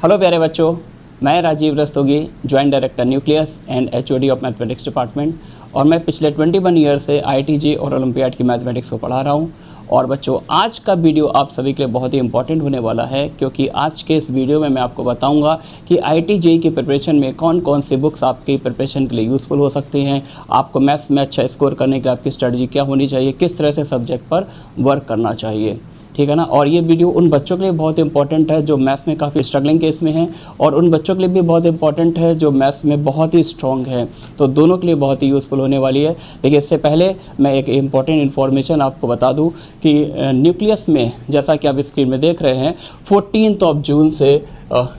Hello प्यारे बच्चों, मैं Rajiv Rastogi, joint director nucleus and HOD of mathematics department, और मैं पिछले 21 ईयर से आईटीजे और ओलंपियाड की मैथमेटिक्स को पढ़ा रहा हूँ। और बच्चों, आज का वीडियो आप सभी के लिए बहुत ही इंपॉर्टेंट होने वाला है, क्योंकि आज के इस वीडियो में मैं आपको बताऊंगा कि आईटीजे की प्रिपरेशन में कौन कौन सी बुक्स आपकी प्रिपरेशन के लिए यूज़फुल हो सकती हैं, आपको मैथ्स में अच्छा स्कोर करने के लिए आपकी स्ट्रेटजी क्या होनी चाहिए, किस तरह से सब्जेक्ट पर वर्क करना चाहिए। ठीक है ना। और ये वीडियो उन बच्चों के लिए बहुत इंपॉर्टेंट है जो मैथ्स में काफ़ी स्ट्रगलिंग केस में हैं, और उन बच्चों के लिए भी बहुत इंपॉर्टेंट है जो मैथ्स में बहुत ही स्ट्रॉन्ग है। तो दोनों के लिए बहुत ही यूज़फुल होने वाली है। लेकिन इससे पहले मैं एक इम्पॉर्टेंट इन्फॉर्मेशन आपको बता दूं कि न्यूक्लियस में, जैसा कि आप स्क्रीन में देख रहे हैं, 14 जून से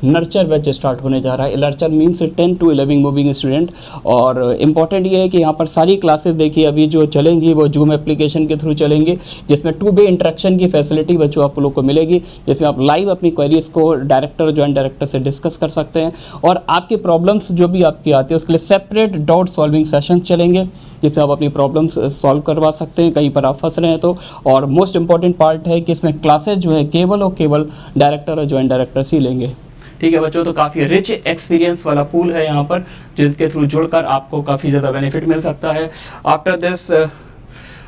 नर्चर बैच स्टार्ट होने जा रहा है। Nurture means 10 to 11 moving student. और इम्पॉर्टेंट ये है कि यहाँ पर सारी क्लासेस देखिए अभी जो चलेंगी वो जूम एप्लीकेशन के थ्रू चलेंगी, जिसमें 2 वे इंटरेक्शन की फैसिलिटी बच्चों आप लोग को मिलेगी, जिसमें आप लाइव अपनी क्वेरीज को डायरेक्टर जॉइंट डायरेक्टर से डिस्कस कर सकते हैं, और आपकी प्रॉब्लम्स जो भी आपकी आती है उसके लिए सेपरेट डाउट सॉल्विंग सेशन चलेंगे, जिसमें आप अपनी प्रॉब्लम्स सॉल्व करवा सकते हैं कहीं पर आप फंस रहे हैं तो। और मोस्ट इंपॉर्टेंट पार्ट है कि इसमें क्लासेज जो है केवल और केवल डायरेक्टर और जॉइंट डायरेक्टर्स ही लेंगे। ठीक है बच्चों, तो काफ़ी रिच एक्सपीरियंस वाला पूल है यहाँ पर, जिसके थ्रू जुड़कर आपको काफ़ी ज़्यादा बेनिफिट मिल सकता है। आफ्टर दिस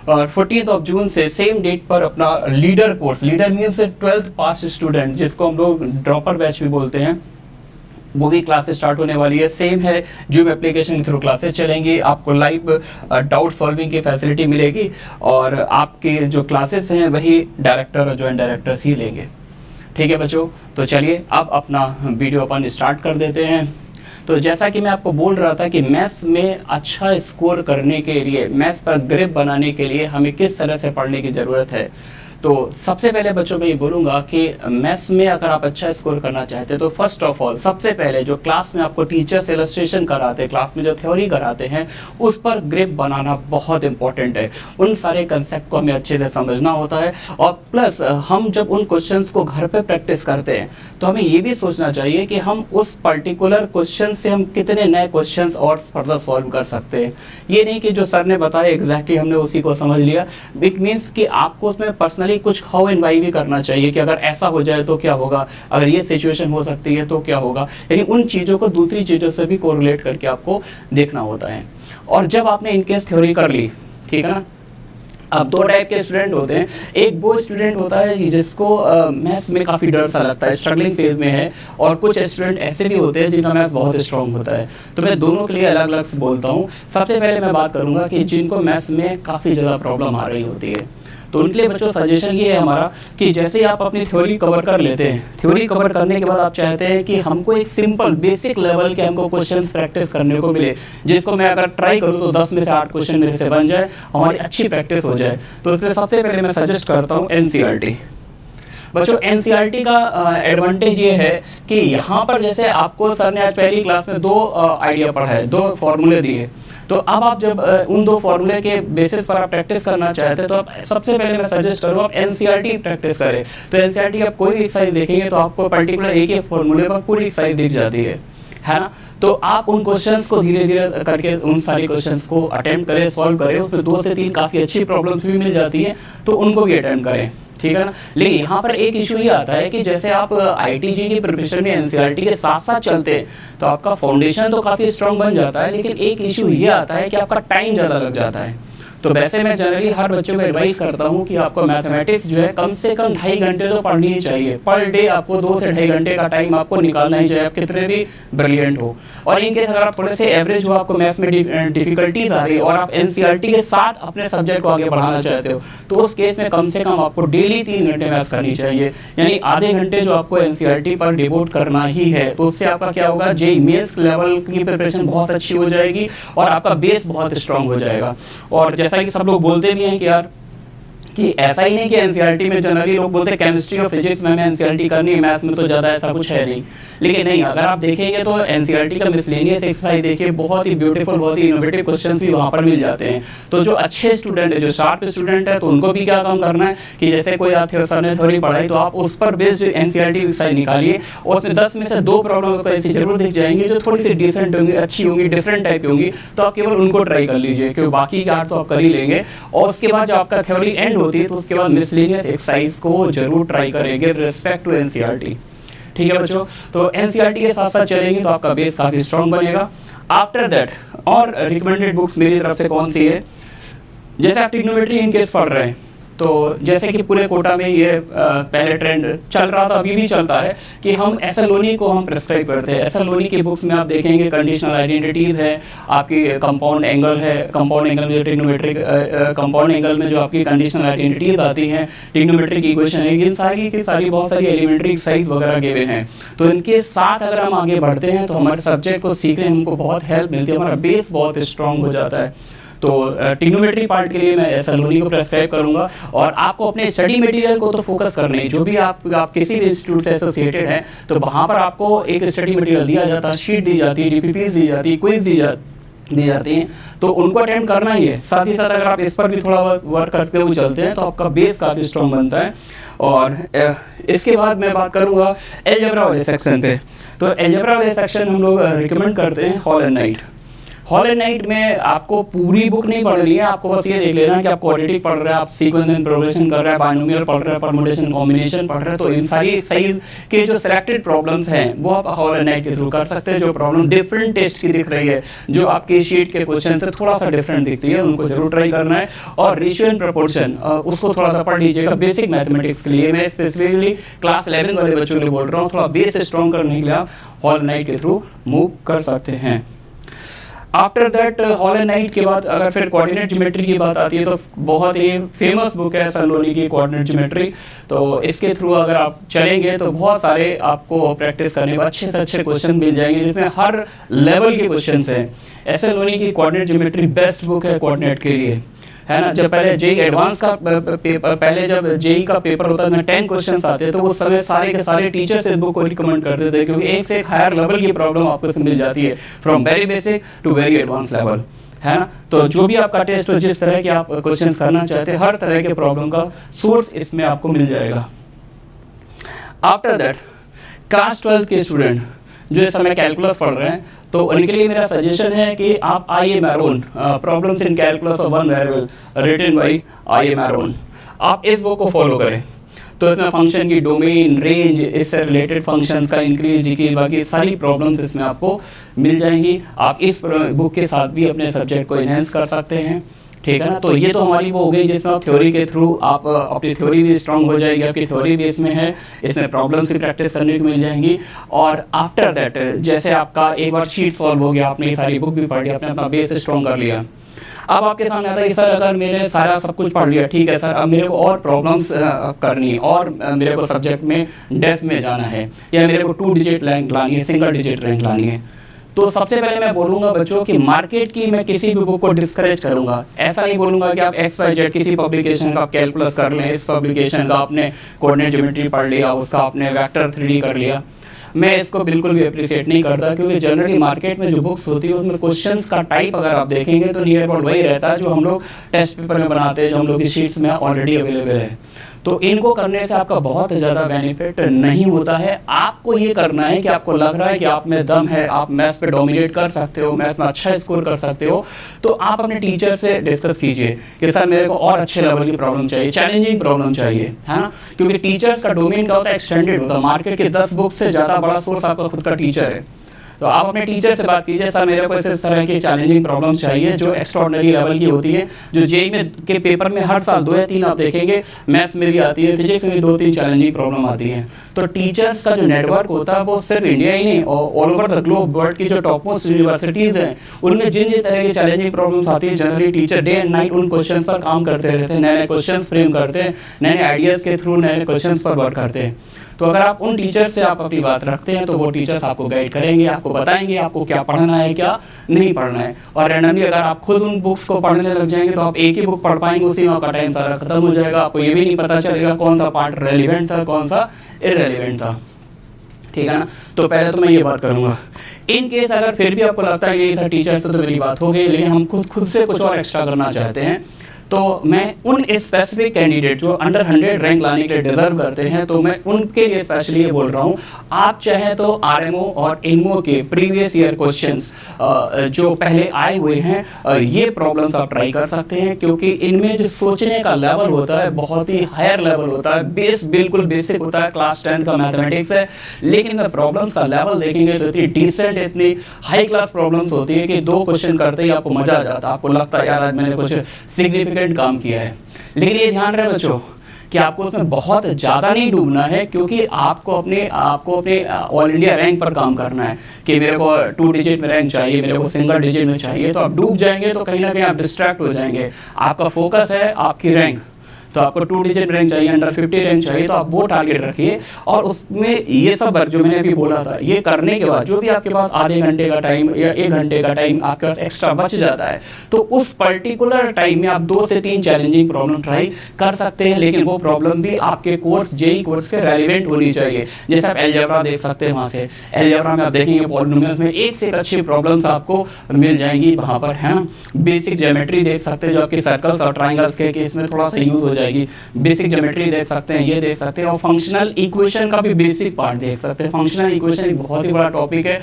14 जून से सेम डेट पर अपना leader course, leader means 12th पास स्टूडेंट, जिसको हम लोग ड्रॉपर बैच भी बोलते हैं, वो भी क्लासेस स्टार्ट होने वाली है। सेम है, जूम एप्लीकेशन के थ्रू क्लासेस चलेंगी, आपको लाइव डाउट सॉल्विंग की फैसिलिटी मिलेगी, और आपके जो क्लासेस हैं वही डायरेक्टर और जॉइंट डायरेक्टर्स ही लेंगे। ठीक है बच्चों, तो चलिए अब अपना वीडियो अपन स्टार्ट कर देते हैं। तो जैसा कि मैं आपको बोल रहा था कि मैथ्स में अच्छा स्कोर करने के लिए, मैथ्स पर ग्रिप बनाने के लिए हमें किस तरह से पढ़ने की ज़रूरत है। तो सबसे पहले बच्चों मैं ये बोलूँगा कि मैथ्स में अगर आप अच्छा स्कोर करना चाहते हैं तो फर्स्ट ऑफ ऑल सबसे पहले जो क्लास में आपको टीचर्स इलस्ट्रेशन कराते हैं, क्लास में जो थ्योरी कराते हैं, उस पर ग्रिप बनाना बहुत इंपॉर्टेंट है। उन सारे कंसेप्ट को हमें अच्छे से समझना होता है, और प्लस हम जब उन क्वेश्चंस को घर पे प्रैक्टिस करते हैं तो हमें ये भी सोचना चाहिए कि हम उस पर्टिकुलर क्वेश्चन से हम कितने नए क्वेश्चन और फर्दर सॉल्व कर सकते हैं। ये नहीं कि जो सर ने बताया एग्जैक्टली हमने उसी को समझ लिया। इट मीन्स कि आपको उसमें पर्सनली कुछ हाउ एंड वाई भी करना चाहिए कि अगर ऐसा हो जाए तो क्या होगा, अगर ये सिचुएशन हो सकती है तो क्या होगा, यानी उन चीज़ों को दूसरी चीज़ों से भी कोरिलेट करके आपको देखना होता है। और जब आपने इनकेस थ्योरी कर ली, ठीक है ना, अब 2 टाइप के स्टूडेंट होते हैं। एक वो स्टूडेंट होता है जिसको मैथ्स में काफ़ी डर सा लगता है, स्ट्रगलिंग फेज में है, और कुछ स्टूडेंट ऐसे भी होते हैं जिनका मैथ्स बहुत स्ट्रॉन्ग होता है। तो मैं दोनों के लिए अलग अलग से बोलता हूँ। सबसे पहले मैं बात करूँगा कि जिनको मैथ्स में काफ़ी ज़्यादा प्रॉब्लम आ रही होती है, तो उनके लिए बच्चों सजेशन ये है हमारा कि जैसे ही आप अपनी थ्योरी कवर कर लेते हैं, थ्योरी कवर करने के बाद आप चाहते हैं कि हमको एक सिंपल बेसिक लेवल के हमको क्वेश्चंस प्रैक्टिस करने को मिले, जिसको मैं अगर ट्राई करूं तो 10 में से 8 क्वेश्चन मेरे से बन जाए, हमारी अच्छी प्रैक्टिस हो जाए। तो इसलिए सबसे पहले मैं सजेस्ट करता हूँ एनसीईआरटी। बच्चों, एनसीईआरटी का एडवांटेज ये है कि यहाँ पर जैसे आपको सर ने आज पहली क्लास में 2 आइडिया पढ़ाए, 2 फॉर्मूले दिए, तो अब आप जब उन 2 फॉर्मूले के बेसिस पर आप प्रैक्टिस करना चाहते हैं तो आप सबसे पहले मैं सजेस्ट करूँ आप एनसीईआरटी प्रैक्टिस करें। तो एनसीईआरटी आप कोई भी एक्सरसाइज देखेंगे तो आपको पर्टिकुलर एक ही फॉर्मूले पर पूरी एक्सरसाइज दिख जाती है ना। तो आप उन क्वेश्चंस को धीरे धीरे करके उन सारे क्वेश्चंस को अटेम्प्ट करें, सॉल्व करें, उसमें 2 से 3 काफ़ी अच्छी प्रॉब्लम्स भी मिल जाती है, तो उनको भी अटेम्प्ट करें। ठीक है ना। लेकिन यहाँ पर एक इशू ये आता है कि जैसे आप आईटीजी की प्रिपरेशन में एनसीईआरटी के साथ साथ चलते हैं तो आपका फाउंडेशन तो काफ़ी स्ट्रांग बन जाता है, लेकिन एक इशू ये आता है कि आपका टाइम ज़्यादा लग जाता है। तो वैसे मैं जनरली हर बच्चे को एडवाइस करता हूँ कि आपको मैथमेटिक्स जो है कम से कम 2.5 घंटे तो पढ़नी ही चाहिए। पर डे आपको 2 से 2.5 घंटे का टाइम आपको निकालना ही चाहिए, आप कितने भी ब्रिलियंट हो। और इनकेस अगर आप थोड़े से एवरेज हो, आपको मैथ्स में डिफिकल्टीज आ रही है और आप एनसीईआरटी के साथ अपने सब्जेक्ट को आगे बढ़ाना चाहते हो, तो उस केस में कम से कम आपको डेली 3 घंटे मैथ्स करनी चाहिए, यानी आधे घंटे जो आपको एनसीईआरटी पर डिवोट करना ही है। तो उससे आपका क्या होगा, जेईई मेंस लेवल की प्रिपरेशन बहुत अच्छी हो जाएगी और आपका बेस बहुत स्ट्रांग हो जाएगा। और जैसा कि सब लोग बोलते भी हैं कि यार कि ऐसा ही नहीं कि एनसीईआरटी में जनरली लोग बोलते हैं केमिस्ट्री और फिजिक्स में हमें एनसीईआरटी करनी है, मैथ्स में तो ज़्यादा ऐसा कुछ है नहीं। लेकिन नहीं, अगर आप देखेंगे तो एनसीईआरटी का मिसलेनियस एक्सरसाइज देखिए, बहुत ही ब्यूटीफुल, बहुत ही इनोवेटिव क्वेश्चंस भी वहाँ पर मिल जाते हैं। तो जो अच्छे स्टूडेंट है, जो शार्प स्टूडेंट है, तो उनको भी क्या काम करना है कि जैसे कोई आप सर ने थ्योरी पढ़ाई तो आप उस पर बेस्ड एनसीईआरटी एक्सरसाइज निकालिए, और उसमें 10 में से 2 प्रॉब्लम आपको ऐसी जरूर दिख जाएंगी जो थोड़ी सी डिसेंट होंगी, अच्छी होंगी, डिफरेंट टाइप की होंगी, तो आप केवल उनको ट्राई कर लीजिए, क्योंकि बाकी की 8 तो आप कर ही लेंगे। और उसके बाद जब आपका थ्योरी एंड होती है तो उसके बाद मिसलेनियस एक्सरसाइज को जरूर ट्राई करेंगे रिस्पेक्ट टू एनसीईआरटी। ठीक है बच्चों, तो एनसीईआरटी के साथ साथ चलेंगे तो आपका बेस काफ़ी स्ट्रॉन्ग बनेगा। आफ्टर दैट और रिकमेंडेड बुक्स मेरी तरफ से कौन सी है, जैसे आप ट्रिग्नोमेट्री इन केस पढ़ रहे हैं तो जैसे कि पूरे कोटा में ये पहले ट्रेंड चल रहा था, अभी भी चलता है कि हम एसएलओनी को हम प्रिस्क्राइब करते हैं। एसएलओनी की बुक्स में आप देखेंगे कंडीशनल आइडेंटिटीज़ है, आपकी कंपाउंड एंगल है, कंपाउंड एंगल में ट्रिग्नोमेट्रिक कंपाउंड एंगल में जो आपकी कंडीशनल आइडेंटिटीज़ आती हैं, ट्रिग्नोमेट्रिक इक्वेशन है, इन सारी की सारी बहुत सारी एलिमेंट्री एक्सरसाइज वगैरह के हुए हैं। तो इनके साथ अगर हम आगे बढ़ते हैं तो हमारे सब्जेक्ट को सीखने में हमको बहुत हेल्प मिलती है, हमारा बेस बहुत स्ट्रॉन्ग हो जाता है। तो ट्रिग्नोमेट्री पार्ट के लिए मैं एसएलओनी को प्रेस्क्राइब करूंगा, और आपको अपने स्टडी मटेरियल को तो फोकस करना है। जो भी आप किसी भी इंस्टीट्यूट से एसोसिएटेड है तो वहाँ पर आपको एक स्टडी मटेरियल दिया जाता है, शीट दी जाती है, डीपीपीस दी जाती है, क्विज दी जाती हैं, तो उनको अटेंड करना ही है। साथ ही साथ अगर आप इस पर भी थोड़ा वर्क करते हुए चलते हैं तो आपका बेस काफ़ी स्ट्रॉन्ग बनता है। और इसके बाद मैं बात करूँगा अलजेब्रा वाले सेक्शन पे। तो अलजेब्रा वाले सेक्शन हम लोग रिकमेंड करते हैं hall and night. Hall and night में आपको पूरी बुक नहीं पढ़नी है, आपको बस ये देख लेना है कि आप क्वाड्रेटिक पढ़ रहे हैं, आप सीक्वेंस एंड प्रोग्रेशन कर रहे हैं, बाइनोमियल पढ़ रहे हैं, परमुटेशन कॉम्बिनेशन पढ़ रहे हैं, तो इन सारी साइज के जो सिलेक्टेड प्रॉब्लम्स हैं वो आप हॉल एंड नाइट के थ्रू कर सकते हैं। जो प्रॉब्लम डिफरेंट टेस्ट की दिख रही है, जो आपके शीट के क्वेश्चन से थोड़ा सा डिफरेंट दिखती है, उनको जरूर ट्राई करना है। और रेशियो एंड प्रोपोर्शन उसको थोड़ा सा पढ़ लीजिएगा बेसिक मैथमेटिक्स के लिए। मैं स्पेसिफिकली क्लास 11 वाले बच्चों के लिए बोल रहा हूँ, थोड़ा बेस स्ट्रॉन्ग करने के लिए आप हॉल एंड नाइट के थ्रू मूव कर सकते हैं। After that hall and night के बाद अगर फिर कोऑर्डिनेट ज्योमेट्री की बात आती है तो बहुत ही फेमस बुक है एसएलओनी की कोऑर्डिनेट ज्योमेट्री। तो इसके थ्रू अगर आप चलेंगे तो बहुत सारे आपको प्रैक्टिस करने में अच्छे से अच्छे क्वेश्चन मिल जाएंगे, जिसमें हर लेवल के क्वेश्चन हैं। एसएलओनी की कोऑर्डिनेट ज्योमेट्री बेस्ट बुक है कोऑर्डिनेट के लिए, है ना। जब पहले जेई एडवांस का पेपर, पहले जब जेई का पेपर होता था 10 क्वेश्चंस आते तो उस समय सारे के सारे टीचर्स इस बुक को रिकमेंड करते थे, क्योंकि एक से एक हायर लेवल की प्रॉब्लम आपको इसमें मिल जाती है, from very basic to very advance level, है ना। तो जो भी आपका टेस्ट हो, जिस तरह के आप क्वेश्चन करना चाहते हैं, हर तरह के प्रॉब्लम का सोर्स इसमें आपको मिल जाएगा। आफ्टर दैट क्लास 12 के स्टूडेंट जो इस समय कैलकुलस पढ़ रहे हैं तो उनके लिए मेरा सजेशन है कि आप I Maron problems in calculus of one variable written by I Maron, आप इस बुक को फॉलो करें। तो इसमें फंक्शन की डोमेन, रेंज, इससे रिलेटेड फंक्शंस का इंक्रीज डिक्रीज, बाकी सारी प्रॉब्लम्स इसमें आपको मिल जाएंगी। आप इस बुक के साथ भी अपने सब्जेक्ट को इनहेंस कर सकते हैं, ठीक है ना। तो ये तो हमारी वो हो गई जिसमें आप थ्योरी के थ्रू आप अपनी थ्योरी भी स्ट्रांग हो जाएगी, आपकी थ्योरी भी इसमें है, इसमें प्रॉब्लम्स की प्रैक्टिस करने को मिल जाएंगी। और आफ्टर दैट जैसे आपका एक बार शीट सॉल्व हो गया, आपने ये सारी बुक भी पढ़ ली, आपने अपना बेस स्ट्रॉन्ग कर लिया, अब आपके सामने आता है कि सर अगर मैंने सारा सब कुछ पढ़ लिया, ठीक है सर, अब मेरे को और प्रॉब्लम्स करनी है और मेरे को सब्जेक्ट में डेप्थ में जाना है, या मेरे को 2 डिजिट रैंक लानी है, सिंगल डिजिट रैंक लानी है। तो सबसे पहले मैं बोलूँगा बच्चों कि मार्केट की मैं किसी भी बुक को डिस्करेज करूँगा। ऐसा नहीं बोलूँगा कि आप XYZ किसी पब्लिकेशन का आप कैलकुलस कर लें, इस पब्लिकेशन का आपने कोऑर्डिनेट ज्योमेट्री पढ़ लिया, उसका आपने वेक्टर 3D कर लिया, मैं इसको बिल्कुल भी अप्रिशिएट नहीं करता। क्योंकि जनरली मार्केट में जो बुक्स होती है उसमें क्वेश्चंस का टाइप अगर आप देखेंगे तो नियर अबाउट वही रहता है जो हम लोग टेस्ट पेपर में बनाते हैं, जो हम लोग की शीट्स में ऑलरेडी अवेलेबल है। तो इनको करने से आपका बहुत ज़्यादा बेनिफिट नहीं होता है। आपको ये करना है कि आपको लग रहा है कि आप में दम है, आप मैथ्स पे डोमिनेट कर सकते हो, मैथ्स में अच्छा स्कोर कर सकते हो, तो आप अपने टीचर से डिस्कस कीजिए कि सर मेरे को और अच्छे लेवल की प्रॉब्लम चाहिए, चैलेंजिंग प्रॉब्लम चाहिए, है ना। क्योंकि टीचर्स का डोमेन का होता है एक्सटेंडेड होता है, मार्केट के 10 बुक्स से ज़्यादा बड़ा सोर्स आपका खुद का टीचर है। तो आप अपने टीचर से बात कीजिए, सर मेरे को इस तरह की चैलेंजिंग प्रॉब्लम चाहिए जो एक्स्ट्राऑर्डिनरी लेवल की होती है, जो जेईई में के पेपर में हर साल 2 या 3 आप देखेंगे, मैथ्स में भी आती है, फिजिक्स में भी 2-3 चैलेंजिंग प्रॉब्लम आती है। तो टीचर्स का जो नेटवर्क होता है वो सिर्फ इंडिया ही नहीं, all over the globe, world की जो टॉप मोस्ट यूनिवर्सिटीज़ हैं उनमें जिन जिन तरह की चैलेंजिंग प्रॉब्लम्स आती है, generally teacher day and night उन क्वेश्चन पर काम करते रहते हैं, नए नए क्वेश्चन फ्रेम करते हैं, नए नए आइडियाज़ के थ्रू नए नए क्वेश्चन पर वर्क करते हैं। तो अगर आप उन टीचर्स से आप अपनी बात रखते हैं तो वो टीचर्स आपको गाइड करेंगे, आपको बताएंगे आपको क्या पढ़ना है क्या नहीं पढ़ना है। और रैंडमली अगर आप खुद उन बुक्स को पढ़ने लग जाएंगे तो आप एक ही बुक पढ़ पाएंगे, उसी में आपका टाइम सारा खत्म हो जाएगा, आपको ये भी नहीं पता चलेगा कौन सा पार्ट रेलिवेंट था कौन सा इररेलिवेंट था, ठीक है ना। तो पहले तो मैं ये बात करूँगा। इन केस अगर फिर भी आपको लगता है कि सर टीचर से तो मेरी बात हो गई लेकिन हम खुद से कुछ और एक्स्ट्रा करना चाहते हैं, तो मैं उन स्पेसिफिक कैंडिडेट जो अंडर 100 रैंक लाने के लिए डिजर्व करते हैं, तो मैं उनके लिए स्पेशली ये बोल रहा हूँ, आप चाहे तो आरएमओ और इनमो के प्रीवियस ईयर क्वेश्चंस जो पहले आए हुए हैं ये प्रॉब्लम्स आप ट्राई कर सकते हैं, क्योंकि इनमें जो सोचने का लेवल होता है बहुत ही हायर लेवल होता है, बेस बिल्कुल बेसिक होता है, क्लास 10 का मैथमेटिक्स है, लेकिन अगर प्रॉब्लम्स का लेवल देखेंगे तो इतनी डिसेंट, इतनी हाई क्लास प्रॉब्लम्स होती है कि 2 क्वेश्चन करते ही आपको मजा आ जाता है, आपको लगता है यार आज मैंने कुछ सिग्निफिकेंट काम किया है। लेकिन ये ध्यान रहे बच्चों कि आपको उसमें बहुत ज़्यादा नहीं डूबना है, क्योंकि आपको अपने ऑल इंडिया रैंक पर काम करना है कि मेरे को 2 डिजिट में रैंक चाहिए, मेरे को सिंगल डिजिट में चाहिए। तो आप डूब जाएंगे तो कहीं ना कहीं आप डिस्ट्रैक्ट हो जाएंगे। आपका फोकस है आपकी रैंक, तो आपको 2 डिजिट रैंक चाहिए, अंडर 50 रैंक चाहिए, तो आप वो टारगेट रखिए। और उसमें ये सब वर्क जो मैंने अभी बोला था, ये करने के बाद जो भी आपके पास आधे घंटे का टाइम या 1 घंटे का टाइम आपके पास एक्स्ट्रा बच जाता है, तो उस पर्टिकुलर टाइम में आप 2 से 3 चैलेंजिंग प्रॉब्लम ट्राई कर सकते हैं, लेकिन वो प्रॉब्लम भी आपके कोर्स जेई कोर्स के रेलिवेंट होनी चाहिए। जैसे आप अलजेब्रा देख सकते हैं, वहाँ से अलजेब्रा में आप देखेंगे पॉलिनोमियल्स में एक से एक अच्छी प्रॉब्लम्स आपको मिल जाएंगी वहाँ पर, है ना। बेसिक ज्योमेट्री देख सकते हैं जो आपके सर्कल्स और ट्राइंगल्स के केस में थोड़ा सा यूज हो जाएगी, बेसिक ज्योमेट्री देख सकते हैं, ये देख सकते हैं। और फंक्शनल इक्वेशन का भी बेसिक पार्ट देख सकते हैं। फंक्शनल इक्वेशन एक बहुत ही बड़ा टॉपिक है।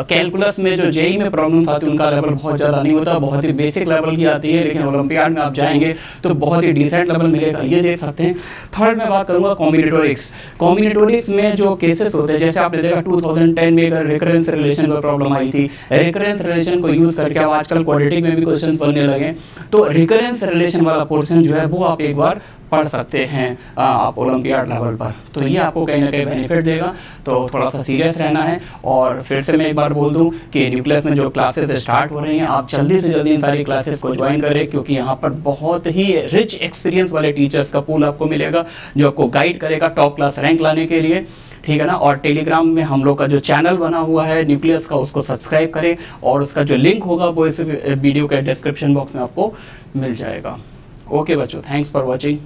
कैलकुलस में जो जेई में प्रॉब्लम्स आती है उनका लेवल बहुत ज़्यादा नहीं होता, बहुत ही बेसिक लेवल की आती है, लेकिन ओलंपियाड में आप जाएंगे तो बहुत ही डिसेंट लेवल मिलेगा, ये देख सकते हैं। थर्ड मैं बात करूँगा कॉम्बिनेटोरिक्स। कॉम्बिनेटोरिक्स में जो केसेस होते हैं, जैसे आपने देखा 2010 में एक रिकरेंस रिलेशन में प्रॉब्लम आई थी, रिकरेंस रिलेशन को यूज़ करके अब आजकल क्वाड्रेटिक में भी क्वेश्चन बनने लगे, तो रिकरेंस रिलेशन वाला पोर्शन जो है वो आप एक बार पढ़ सकते हैं आप ओलंपियाड लेवल पर। तो ये आपको कहीं ना कहीं बेनिफिट देगा, तो थोड़ा सा सीरियस रहना है। और फिर से मैं एक बार बोल दूं कि न्यूक्लियस में जो क्लासेस स्टार्ट हो रही हैं, आप जल्दी से जल्दी इन सारी क्लासेस को ज्वाइन करें, क्योंकि यहाँ पर बहुत ही रिच एक्सपीरियंस वाले टीचर्स का पूल आपको मिलेगा जो आपको गाइड करेगा टॉप क्लास रैंक लाने के लिए, ठीक है ना। और टेलीग्राम में हम लोग का जो चैनल बना हुआ है न्यूक्लियस का, उसको सब्सक्राइब करें, और उसका जो लिंक होगा वो इस वीडियो के डिस्क्रिप्शन बॉक्स में आपको मिल जाएगा। ओके बच्चों, थैंक्स फॉर वॉचिंग।